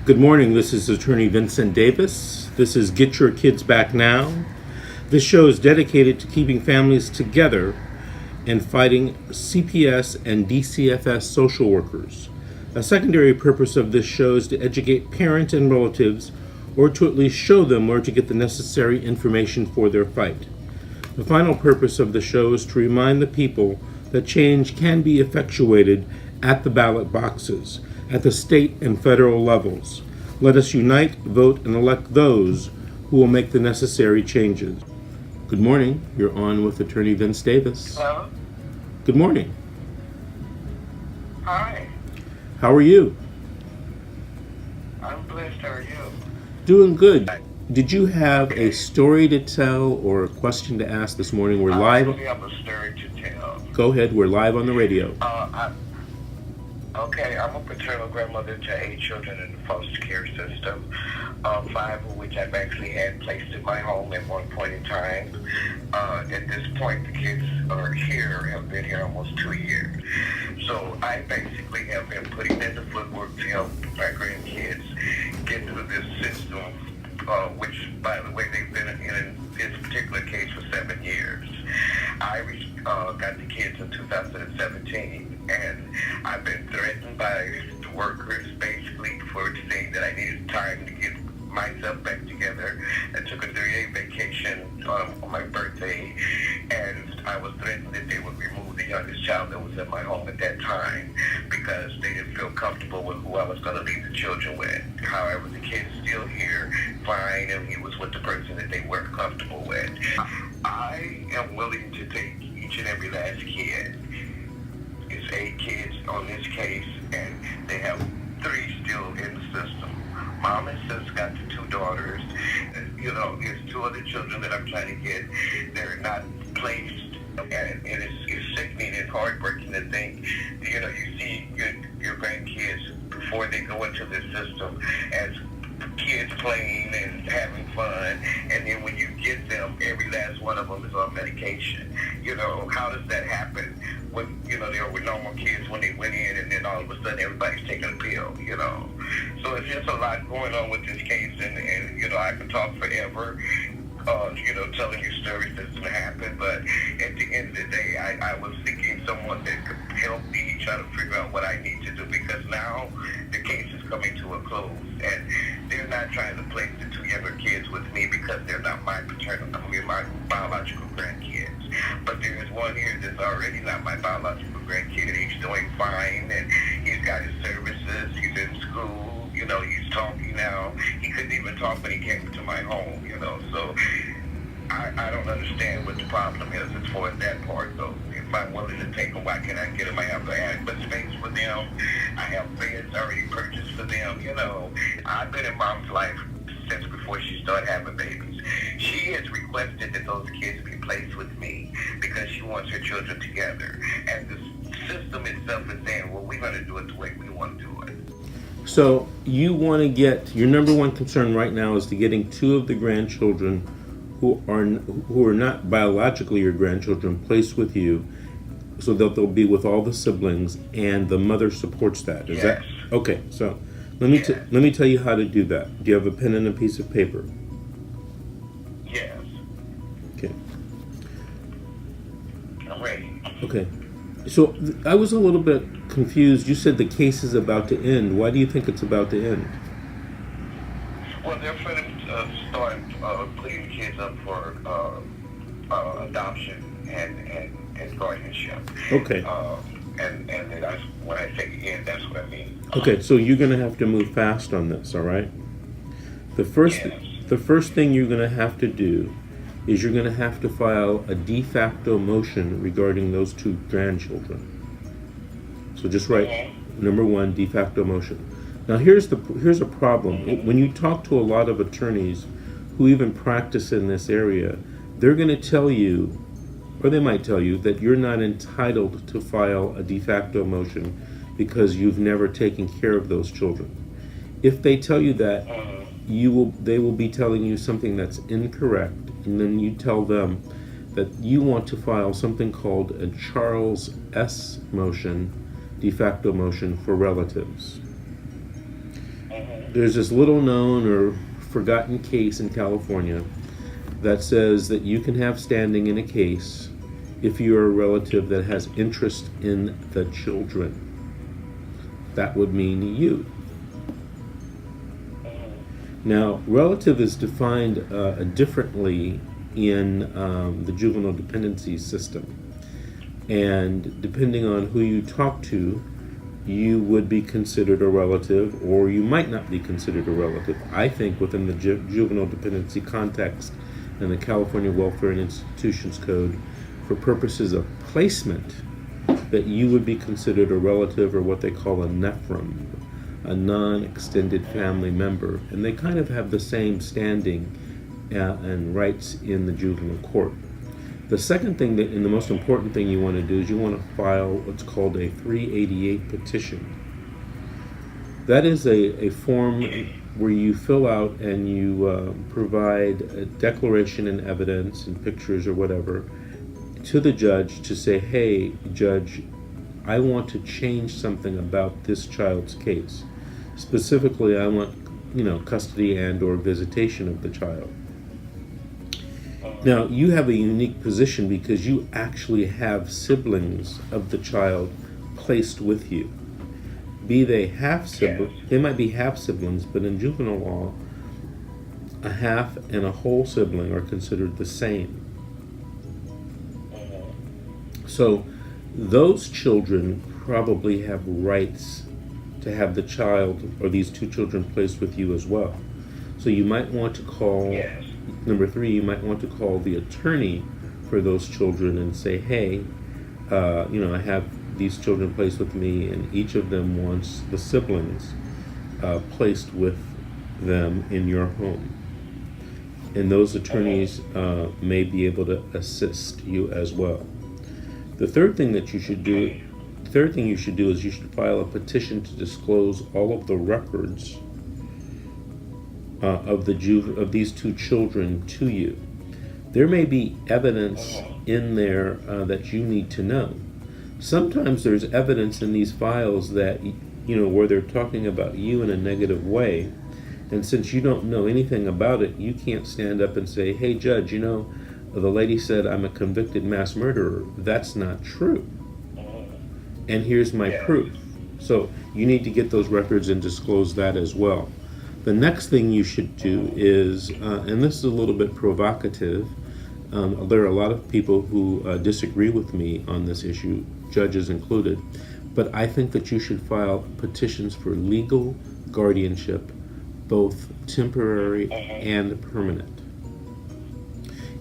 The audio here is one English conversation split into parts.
Good morning, this is Attorney Vincent Davis. This is Get Your Kids Back Now. This show is dedicated to keeping families together and fighting CPS and DCFS social workers. A secondary purpose of this show is to educate parents and relatives, or to at least show them where to get the necessary information for their fight. The final purpose of the show is to remind the people that change can be effectuated at the ballot boxes, at the state and federal levels. Let us unite, vote, and elect those who will make the necessary changes. Good morning. You're on with Attorney Vince Davis. Hello? Good morning. Hi. How are you? I'm blessed. How are you? Doing good. Did you have a story to tell or a question to ask this morning? We're live. I have a story to tell. Go ahead. We're live on the radio. I'm a paternal grandmother to 8 children in the foster care system, 5 of which I've actually had placed in my home at one point in time. At this point, the kids are here, have been here almost 2 years. So I basically have been putting in the footwork to help my grandkids get through this system, which, by the way, they've been in this particular case for 7 years. I got the kids in 2017, and I've been threatened by the workers basically for saying that I needed time to get myself back together. I took a 3-day vacation on my birthday, and I was threatened that they would remove the youngest child that was in my home at that time because they didn't feel comfortable with who I was going to leave the children with. However, the kid's still here, fine, and he was with the person that they weren't comfortable with. I am willing to take each and every last kid. It's 8 kids on this case, and they have 3 still in the system. Mom and sis got the 2 daughters. There's 2 other children that I'm trying to get. They're not placed, and it's sickening and heartbreaking to think, you see your grandkids before they go into this system as kids playing and having fun, and then when you get them, every last one of them is on medication. How does that happen? When, they were normal kids when they went in, and then all of a sudden everybody's taking a pill, So it's just a lot going on with this case, and I can talk forever, telling you stories that's going to happen, but at the end of the day, I was seeking someone that could help me try to figure out what I need to do, because now the case is coming to a close, and they're not trying to place the 2 younger kids with me because they're not my my biological grandkids. But there is one here that's already not my biological grandkid. He's doing fine, and he's got his services. He's in school. He's talking now. He couldn't even talk when he came to my home. So I don't understand what the problem is as far as that part goes. If I'm willing to take them, why can't I get them? I have adequate space for them. I have beds already purchased for them. I've been in Mom's life since before she started having babies. She has requested that those kids be placed with me because she wants her children together. And the system itself is saying, well, we're going to do it the way we want to do it. So you want to get, your number one concern right now is to getting 2 of the grandchildren who are not biologically your grandchildren placed with you, so that they'll be with all the siblings and the mother supports that. Is Yes. that okay? So let me tell you how to do that. Do you have a pen and a piece of paper? Yes. Okay. I'm ready. Okay. So I was a little bit confused. You said the case is about to end. Why do you think it's about to end? Well, they're going to start putting kids up for adoption and guardianship. Okay. And that's when I say end, that's what I mean. Okay, so you're going to have to move fast on this, all right? The first thing you're going to have to do is you're going to have to file a de facto motion regarding those 2 grandchildren. So just write number 1, de facto motion. Now here's a problem. When you talk to a lot of attorneys who even practice in this area, they're going to tell you, or they might tell you, that you're not entitled to file a de facto motion because you've never taken care of those children. If they tell you that, they will be telling you something that's incorrect, and then you tell them that you want to file something called a Charles S. motion, de facto motion for relatives. There's this little known or forgotten case in California that says that you can have standing in a case if you're a relative that has interest in the children. That would mean you. Now, relative is defined differently in the juvenile dependency system. And depending on who you talk to, you would be considered a relative, or you might not be considered a relative. I think within the juvenile dependency context and the California Welfare and Institutions Code, for purposes of placement, that you would be considered a relative, or what they call a nephrim, a non-extended family member. And they kind of have the same standing and rights in the juvenile court. The second thing, and the most important thing you want to do, is you want to file what's called a 388 petition. That is a form where you fill out and you provide a declaration and evidence and pictures or whatever to the judge to say, hey, judge, I want to change something about this child's case. Specifically, I want, custody and or visitation of the child. Now, you have a unique position because you actually have siblings of the child placed with you. Be they half siblings, they might be half siblings, but in juvenile law, a half and a whole sibling are considered the same. So those children probably have rights to have the child or these two children placed with you as well. So you might want to call, number 3, you might want to call the attorney for those children and say, hey, I have these children placed with me, and each of them wants the siblings placed with them in your home. And those attorneys may be able to assist you as well. The third thing that you should do, is you should file a petition to disclose all of the records of these two children to you. There may be evidence in there that you need to know. Sometimes there's evidence in these files that, where they're talking about you in a negative way, and since you don't know anything about it, you can't stand up and say, hey, judge, the lady said I'm a convicted mass murderer. That's not true. And here's my proof. So you need to get those records and disclose that as well. The next thing you should do is, and this is a little bit provocative, there are a lot of people who disagree with me on this issue, judges included, but I think that you should file petitions for legal guardianship, both temporary and permanent.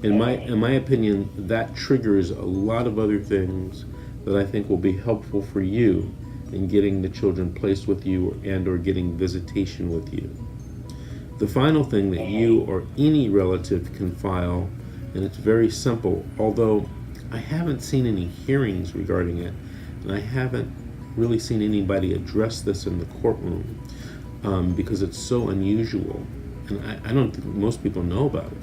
In my opinion, that triggers a lot of other things that I think will be helpful for you in getting the children placed with you and or getting visitation with you. The final thing that you or any relative can file, and it's very simple, although I haven't seen any hearings regarding it, and I haven't really seen anybody address this in the courtroom because it's so unusual, and I don't think most people know about it.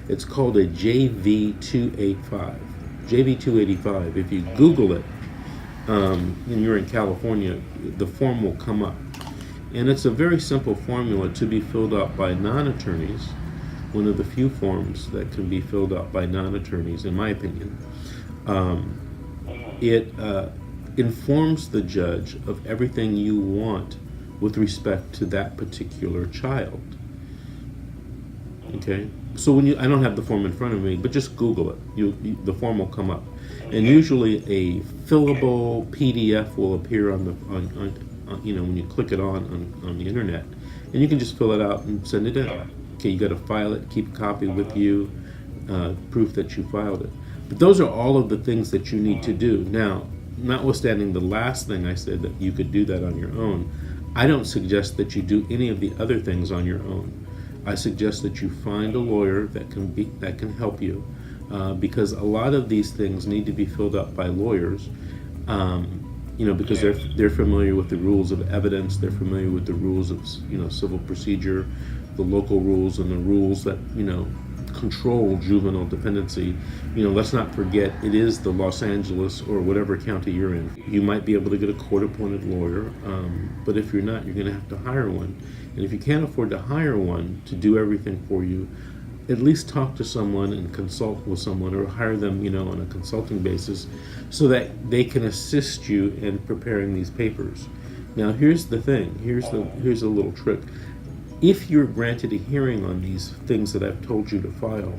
It's called a JV-285. JV-285, if you Google it, and you're in California, the form will come up. And it's a very simple formula to be filled out by non-attorneys, one of the few forms that can be filled out by non-attorneys, in my opinion. It informs the judge of everything you want with respect to that particular child. Okay? So I don't have the form in front of me, but just Google it. The form will come up. And usually a fillable PDF will appear on when you click it on the internet, and you can just fill it out and send it in. Okay, you got to file it, keep a copy with you, proof that you filed it. But those are all of the things that you need to do. Now, notwithstanding the last thing I said, that you could do that on your own, I don't suggest that you do any of the other things on your own. I suggest that you find a lawyer that can help you, because a lot of these things need to be filled out by lawyers, because they're familiar with the rules of evidence, they're familiar with the rules of civil procedure, the local rules, and the rules that control juvenile dependency, let's not forget it is the Los Angeles or whatever county you're in. You might be able to get a court-appointed lawyer, but if you're not, you're going to have to hire one. And if you can't afford to hire one to do everything for you, at least talk to someone and consult with someone, or hire them, on a consulting basis, so that they can assist you in preparing these papers. Now, here's the thing. Here's a little trick. If you're granted a hearing on these things that I've told you to file,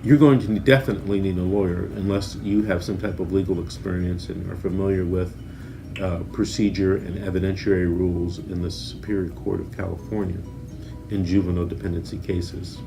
you're going to definitely need a lawyer unless you have some type of legal experience and are familiar with procedure and evidentiary rules in the Superior Court of California in juvenile dependency cases.